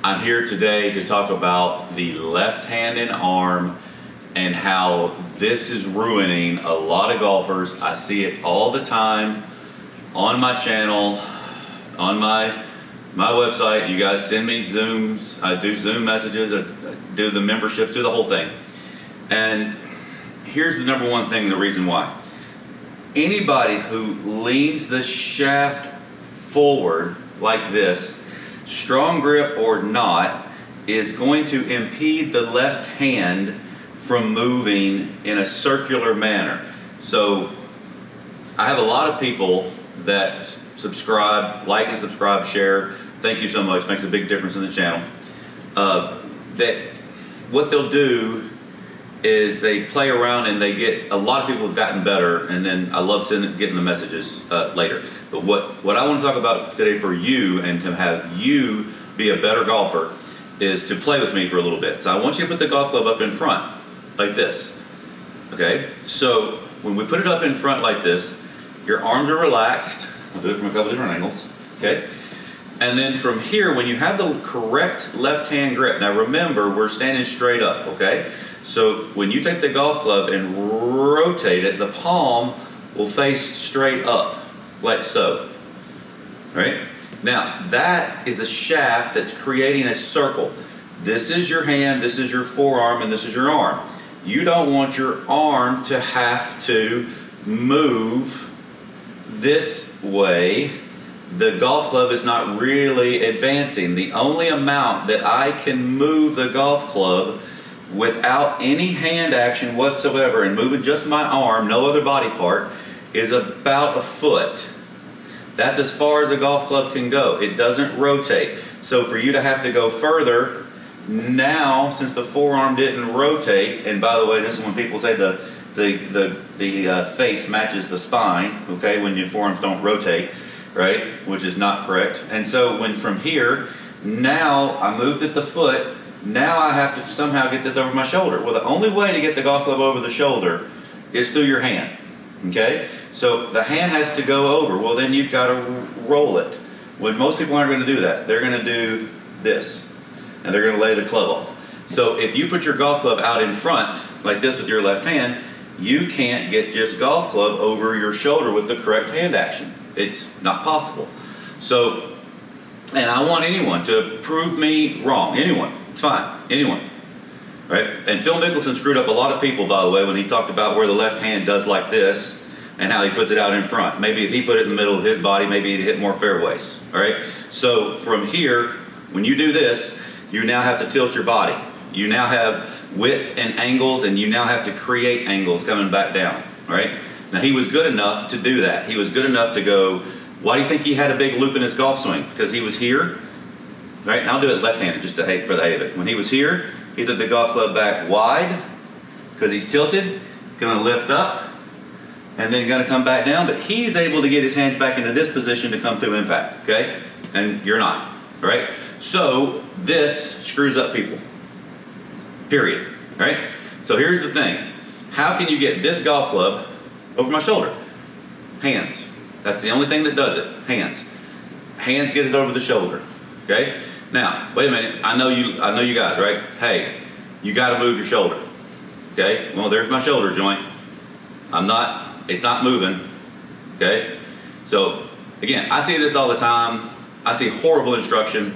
I'm here today to talk about the left-handed arm and how this is ruining a lot of golfers. I see it all the time on my channel, on my website. You guys send me Zooms, I do Zoom messages, I do the memberships, do the whole thing. And here's the number one thing, the reason why. Anybody who leans the shaft forward like this, strong grip or not, is going to impede the left hand from moving in a circular manner. So I have a lot of people that subscribe, like and subscribe, share. Thank you so much, makes a big difference in the channel. That what they'll do is they play around and they get, a lot of people have gotten better, and then I love getting the messages later. But what I want to talk about today for you and to have you be a better golfer is to play with me for a little bit. So I want you to put the golf club up in front like this, okay? So when we put it up in front like this, your arms are relaxed. I'll do it from a couple different angles, okay? And then from here, when you have the correct left-hand grip, now remember, we're standing straight up, okay? So when you take the golf club and rotate it, the palm will face straight up, like so, right? Now, that is a shaft that's creating a circle. This is your hand, this is your forearm, and this is your arm. You don't want your arm to have to move this way. The golf club is not really advancing. The only amount that I can move the golf club without any hand action whatsoever and moving just my arm, no other body part, is about a foot. That's as far as a golf club can go. It doesn't rotate. So for you to have to go further, now since the forearm didn't rotate, and by the way, this is when people say the face matches the spine, okay, when your forearms don't rotate, right, which is not correct. And so when from here, now I moved at the foot, now I have to somehow get this over my shoulder. Well, the only way to get the golf club over the shoulder is through your hand, okay? So the hand has to go over. Well, then you've got to roll it. When most people aren't going to do that, they're going to do this, and they're going to lay the club off. So if you put your golf club out in front, like this with your left hand, you can't get just golf club over your shoulder with the correct hand action. It's not possible. So, and I want anyone to prove me wrong. Anyone. It's fine. Anyone. Right? And Phil Mickelson screwed up a lot of people, by the way, when he talked about where the left hand does like this and how he puts it out in front. Maybe if he put it in the middle of his body, maybe he'd hit more fairways. All right? So from here, when you do this, you now have to tilt your body. You now have width and angles, and you now have to create angles coming back down. All right? Now he was good enough to do that. He was good enough to go, why do you think he had a big loop in his golf swing? Because he was here. Right, and I'll do it left-handed just for the hate of it. When he was here, he took the golf club back wide because he's tilted, going to lift up, and then going to come back down. But he's able to get his hands back into this position to come through impact, okay? And you're not, right? So this screws up people, period, right? So here's the thing. How can you get this golf club over my shoulder? Hands. That's the only thing that does it, hands. Hands get it over the shoulder, okay? Now, wait a minute, I know you guys, right? Hey, you gotta move your shoulder, okay? Well, there's my shoulder joint. It's not moving, okay? So, again, I see this all the time. I see horrible instruction.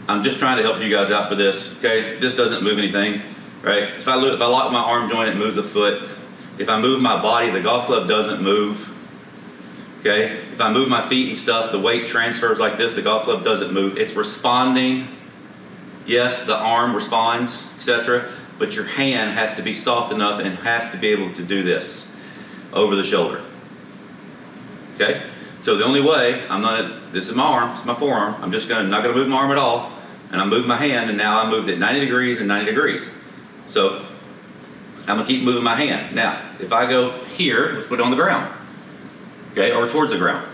I'm just trying to help you guys out for this, okay? This doesn't move anything, right? If I lock my arm joint, it moves a foot. If I move my body, the golf club doesn't move. Okay, if I move my feet and stuff, the weight transfers like this, the golf club doesn't move. It's responding. Yes, the arm responds, etc. But your hand has to be soft enough and has to be able to do this over the shoulder. Okay, so the only way, this is my arm, it's my forearm. I'm just not gonna move my arm at all. And I moved my hand, and now I moved it 90 degrees and 90 degrees. So I'm gonna keep moving my hand. Now, if I go here, let's put it on the ground. Okay, or towards the ground.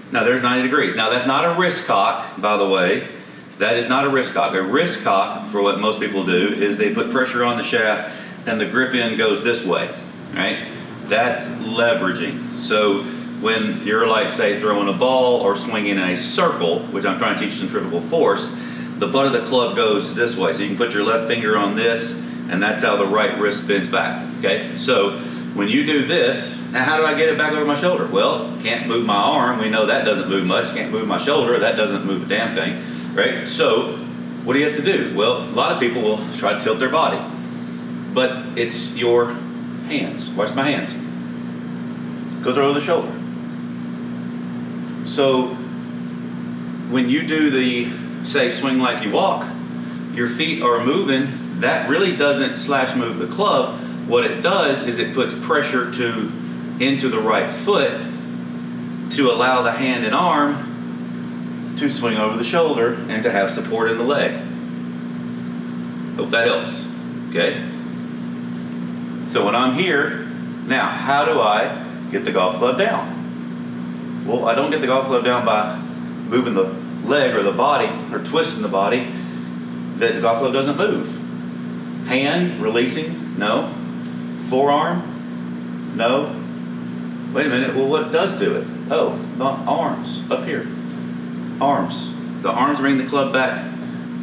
Now there's 90 degrees. Now that's not a wrist cock, by the way. That is not a wrist cock. A wrist cock, for what most people do, is they put pressure on the shaft and the grip end goes this way, right? That's leveraging. So when you're like, say, throwing a ball or swinging in a circle, which I'm trying to teach centrifugal force, the butt of the club goes this way. So you can put your left finger on this, and that's how the right wrist bends back, okay? So when you do this, now how do I get it back over my shoulder? Well, can't move my arm. We know that doesn't move much. Can't move my shoulder. That doesn't move a damn thing, right? So what do you have to do? Well, a lot of people will try to tilt their body, but it's your hands. Watch my hands. Goes over the shoulder. So when you do the, say, swing like you walk, your feet are moving. That really doesn't slash move the club. What it does is it puts pressure into the right foot to allow the hand and arm to swing over the shoulder and to have support in the leg. Hope that helps, okay? So when I'm here, now how do I get the golf club down? Well, I don't get the golf club down by moving the leg or the body or twisting the body. The golf club doesn't move. Hand releasing, no. Forearm, no. Wait a minute, well, what does do it? Oh, the arms up here. Arms. The arms bring the club back.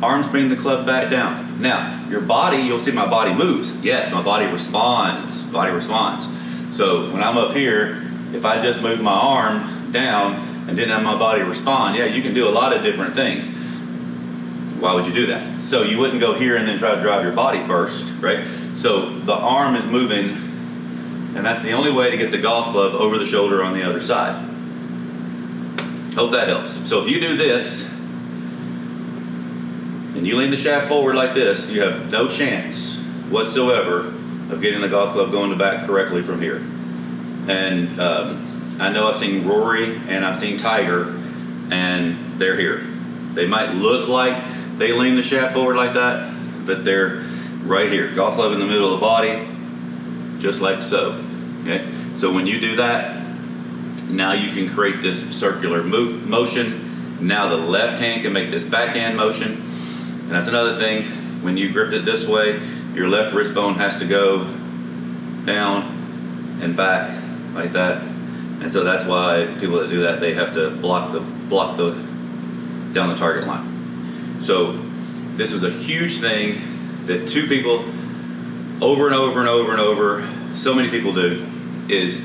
Arms bring the club back down. Now, your body, you'll see my body moves. Yes, my body responds. Body responds. So when I'm up here, if I just move my arm down and didn't have my body respond, yeah, you can do a lot of different things. Why would you do that? So you wouldn't go here and then try to drive your body first, right? So the arm is moving, and that's the only way to get the golf club over the shoulder on the other side. Hope that helps. So if you do this, and you lean the shaft forward like this, you have no chance whatsoever of getting the golf club going to back correctly from here. And I know I've seen Rory and I've seen Tiger, and they're here. They might look like they lean the shaft forward like that, but they're right here. Golf club in the middle of the body, just like so. Okay. So when you do that, now you can create this circular motion. Now the left hand can make this backhand motion. And that's another thing. When you grip it this way, your left wrist bone has to go down and back like that. And so that's why people that do that, they have to block the down the target line. So this is a huge thing that two people over and over and over and over, so many people do, is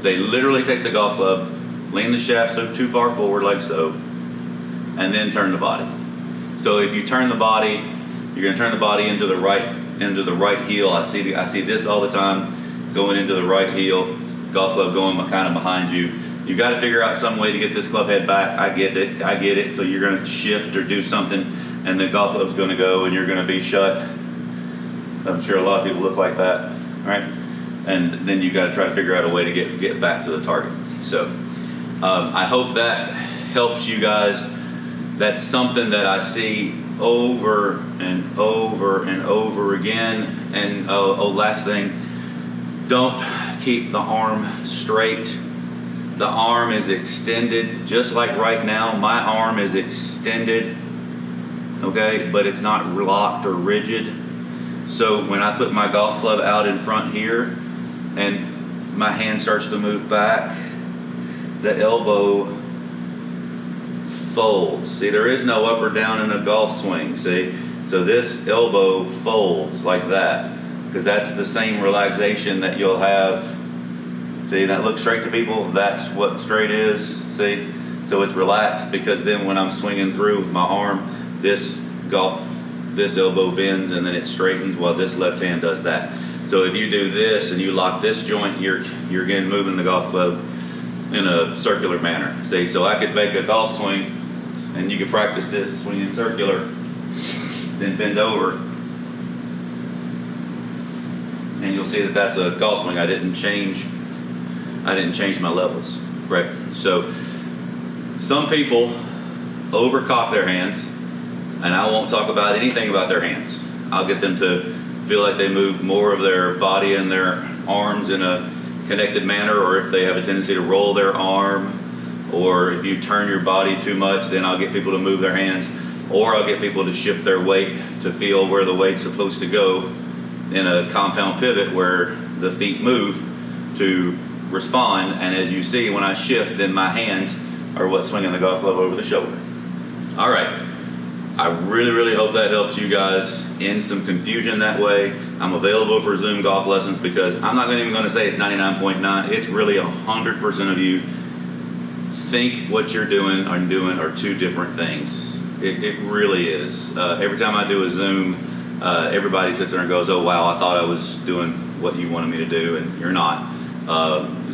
they literally take the golf club, lean the shaft too far forward like so, and then turn the body. So if you turn the body, you're going to turn the body into the right heel. I see this all the time, going into the right heel, golf club going kind of behind you. You got to figure out some way to get this club head back. I get it. So you're going to shift or do something, and the golf club's going to go, and you're going to be shut. I'm sure a lot of people look like that, right? And then you got to try to figure out a way to get back to the target. So I hope that helps you guys. That's something that I see over and over and over again. And last thing, don't keep the arm straight. The arm is extended, just like right now, my arm is extended, okay, but it's not locked or rigid. So when I put my golf club out in front here and my hand starts to move back, the elbow folds. See, there is no up or down in a golf swing, see? So this elbow folds like that, because that's the same relaxation that you'll have. See, that looks straight to people, that's what straight is, see? So it's relaxed, because then when I'm swinging through with my arm, this elbow bends and then it straightens while this left hand does that. So if you do this and you lock this joint, you're again moving the golf club in a circular manner. See, so I could make a golf swing, and you could practice this swinging circular, then bend over, and you'll see that that's a golf swing. I didn't change my levels, right? So some people overcock their hands, and I won't talk about anything about their hands. I'll get them to feel like they move more of their body and their arms in a connected manner, or if they have a tendency to roll their arm, or if you turn your body too much, then I'll get people to move their hands, or I'll get people to shift their weight to feel where the weight's supposed to go in a compound pivot where the feet move to respond, and as you see, when I shift, then my hands are what's swinging the golf club over the shoulder. All right, I really hope that helps you guys in some confusion that way. I'm available for Zoom golf lessons because I'm not even going to say it's 99.9. It's really 100% of you think what you're doing are two different things. It really is. Every time I do a Zoom, everybody sits there and goes, oh wow, I thought I was doing what you wanted me to do, and you're not.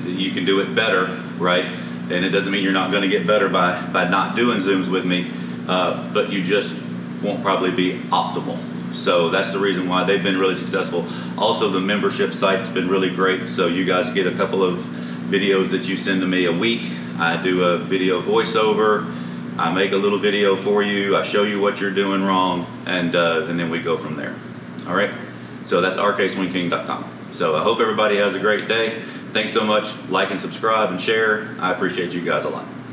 You can do it better, right? And it doesn't mean you're not going to get better by not doing Zooms with me, but you just won't probably be optimal. So that's the reason why they've been really successful. Also, the membership site's been really great, so you guys get a couple of videos that you send to me a week. I do a video voiceover, I make a little video for you, I show you what you're doing wrong, and then we go from there. All right, so that's rkswingking.com. So I hope everybody has a great day. Thanks so much. Like and subscribe and share. I appreciate you guys a lot.